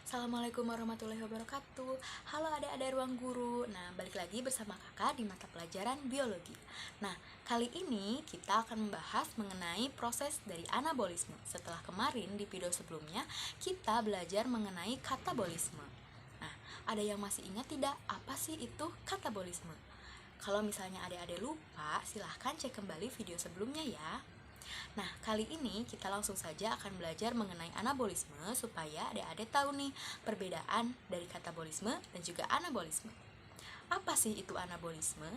Assalamualaikum warahmatullahi wabarakatuh. Halo adik-adik ruang guru. Nah, balik lagi bersama kakak di mata pelajaran biologi. Nah, kali ini kita akan membahas mengenai proses dari anabolisme. Setelah kemarin di video sebelumnya kita belajar mengenai katabolisme. Nah, ada yang masih ingat tidak apa sih itu katabolisme? Kalau misalnya adik-adik lupa, silahkan cek kembali video sebelumnya ya. Nah, kali ini kita langsung saja akan belajar mengenai anabolisme supaya adik-adik tahu nih perbedaan dari katabolisme dan juga anabolisme. Apa sih itu anabolisme?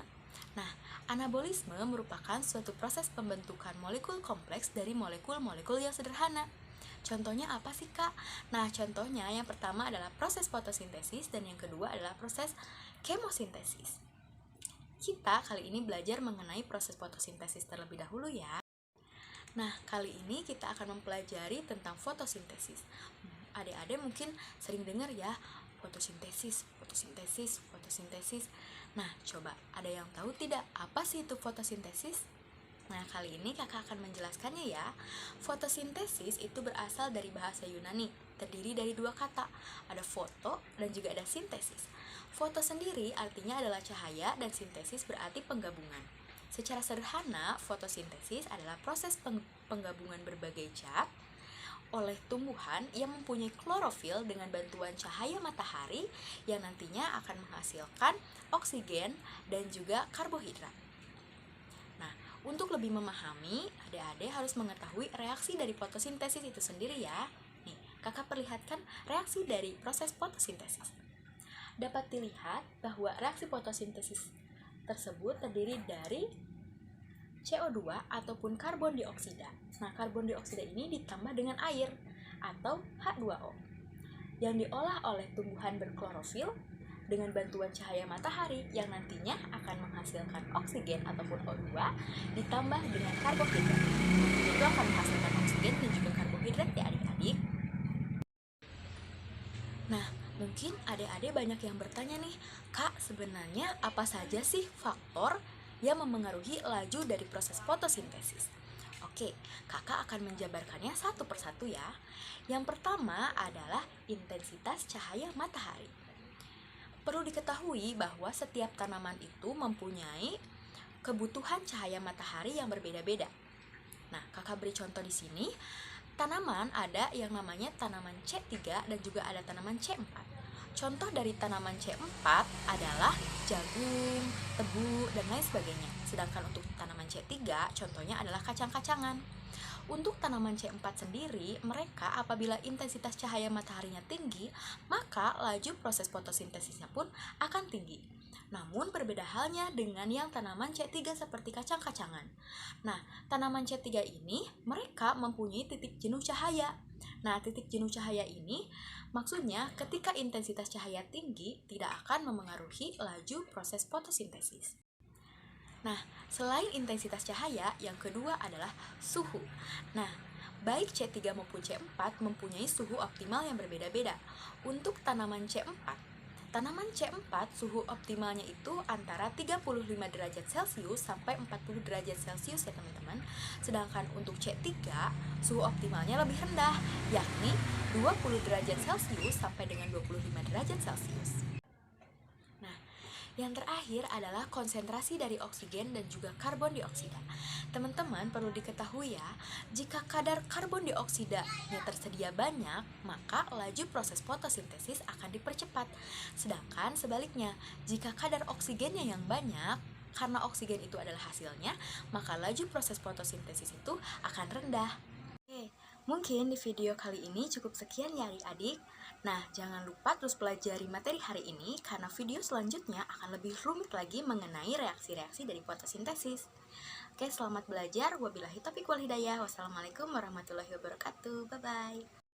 Nah, anabolisme merupakan suatu proses pembentukan molekul kompleks dari molekul-molekul yang sederhana. Contohnya apa sih, Kak? Nah, contohnya yang pertama adalah proses fotosintesis dan yang kedua adalah proses kemosintesis. Kita kali ini belajar mengenai proses fotosintesis terlebih dahulu ya. Nah, kali ini kita akan mempelajari tentang fotosintesis. Adik-adik mungkin sering dengar ya, fotosintesis, fotosintesis, fotosintesis. Nah, coba ada yang tahu tidak apa sih itu fotosintesis? Nah, kali ini kakak akan menjelaskannya ya. Fotosintesis itu berasal dari bahasa Yunani, terdiri dari dua kata, ada foto dan juga ada sintesis. Foto sendiri artinya adalah cahaya dan sintesis berarti penggabungan. Secara sederhana, fotosintesis adalah proses penggabungan berbagai zat oleh tumbuhan yang mempunyai klorofil dengan bantuan cahaya matahari yang nantinya akan menghasilkan oksigen dan juga karbohidrat. Nah, untuk lebih memahami, adik-adik harus mengetahui reaksi dari fotosintesis itu sendiri ya. Nih, kakak perlihatkan reaksi dari proses fotosintesis. Dapat dilihat bahwa reaksi fotosintesis tersebut terdiri dari CO2 ataupun karbon dioksida. Nah, karbon dioksida ini ditambah dengan air atau H2O yang diolah oleh tumbuhan berklorofil dengan bantuan cahaya matahari yang nantinya akan menghasilkan oksigen ataupun O2 ditambah dengan karbohidrat. Itu akan menghasilkan oksigen dan juga karbohidrat ya adik-adik. Nah, mungkin adik-adik banyak yang bertanya nih, Kak, sebenarnya apa saja sih faktor yang memengaruhi laju dari proses fotosintesis? Oke, kakak akan menjabarkannya satu persatu ya. Yang pertama adalah intensitas cahaya matahari. Perlu diketahui bahwa setiap tanaman itu mempunyai kebutuhan cahaya matahari yang berbeda-beda. Nah, kakak beri contoh di sini. Tanaman ada yang namanya tanaman C3 dan juga ada tanaman C4. Contoh dari tanaman C4 adalah jagung, tebu, dan lain sebagainya. Sedangkan untuk tanaman C3 contohnya adalah kacang-kacangan. Untuk tanaman C4 sendiri, mereka apabila intensitas cahaya mataharinya tinggi, maka laju proses fotosintesisnya pun akan tinggi. Namun berbeda halnya dengan yang tanaman C3 seperti kacang-kacangan. Nah, tanaman C3 ini mereka mempunyai titik jenuh cahaya. Nah, titik jenuh cahaya ini maksudnya ketika intensitas cahaya tinggi tidak akan memengaruhi laju proses fotosintesis. Nah, selain intensitas cahaya, yang kedua adalah suhu. Nah, baik C3 maupun C4 mempunyai suhu optimal yang berbeda-beda. Untuk tanaman C4 suhu optimalnya itu antara 35 derajat Celcius sampai 40 derajat Celcius ya teman-teman. Sedangkan untuk C3 suhu optimalnya lebih rendah, yakni 20 derajat Celcius sampai dengan 25 derajat Celcius. Yang terakhir adalah konsentrasi dari oksigen dan juga karbon dioksida. Teman-teman perlu diketahui ya, jika kadar karbon dioksidanya tersedia banyak, maka laju proses fotosintesis akan dipercepat. Sedangkan sebaliknya, jika kadar oksigennya yang banyak, karena oksigen itu adalah hasilnya, maka laju proses fotosintesis itu akan rendah. Oke, mungkin di video kali ini cukup sekian ya adik-adik. Nah, jangan lupa terus pelajari materi hari ini karena video selanjutnya akan lebih rumit lagi mengenai reaksi-reaksi dari fotosintesis. Oke, selamat belajar. Wabillahi taufiq wal hidayah. Wassalamualaikum warahmatullahi wabarakatuh. Bye-bye.